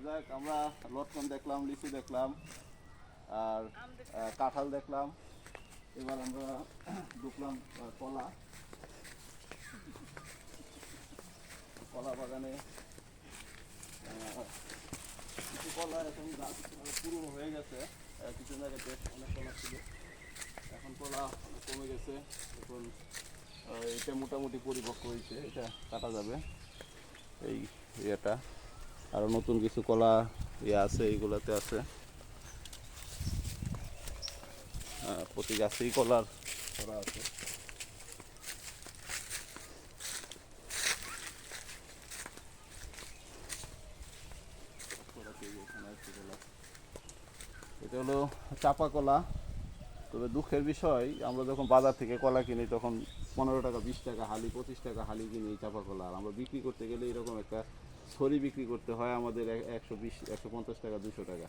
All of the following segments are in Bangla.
যাক আমরা লটকন দেখলাম, লিচু দেখলাম, আর কাঁঠাল দেখলাম। এবার আমরা ঢুকলাম কলা কলা বাগানে। কিছু কলা এখন গাছ পুরনো হয়ে গেছে, কিছুদিন আগে বেশ অনেক কলা ছিল, এখন কলা কমে গেছে। এখন এটা মোটামুটি পরিপক্ক হয়েছে, এটা কাটা যাবে এই ইয়েটা। আরও নতুন কিছু কলা আছে, এইগুলোতে আছে। প্রতি গাছেই কলার ছড়া আছে। এটা হলো চাপা কলা। তবে দুঃখের বিষয়, আমরা যখন বাজার থেকে কলা কিনি তখন 15 টাকা 20 টাকা হালি, 25 টাকা হালি কিনি এই চাপা কলা। আর আমরা বিক্রি করতে গেলে এরকম একটা ছড়ি বিক্রি করতে হয় আমাদের 120 150 টাকা 200 টাকা।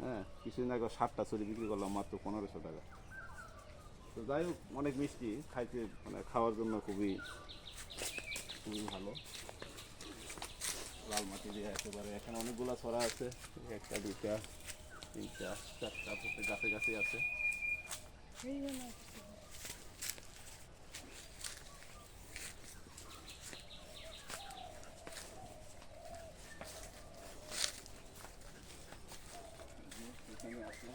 হ্যাঁ, কিছুদিন আগে 60টা ছড়ি বিক্রি করলাম মাত্র 1500 টাকা। তো যাই হোক, অনেক মিষ্টি খাইতে, মানে খাওয়ার জন্য খুবই খুবই ভালো। লাল মাটি দিয়ে একেবারে এখানে অনেকগুলো ছড়া আছে, 1টা 2টা 3টা 4টা, প্রত্যেক গাছে গাছে আছে। এখানে আছে,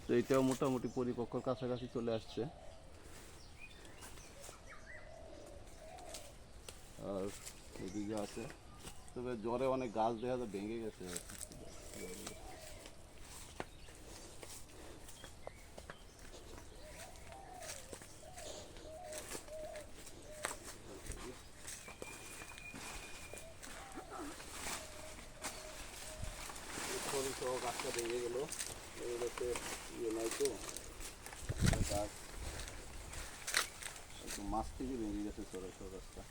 তো এটাও মোটামুটি পরিপক্কর কাছাকাছি চলে আসছে। আর এদিকে আছে, তবে জ্বরে অনেক গাছ দেখা যায় ভেঙে গেছে। সহ গাছটা ভেঙে গেল, এগুলোতে ইয়ে নাই তো, গাছ একদম মাছ থেকে ভেঙে গেছে সরাসরি গাছটা।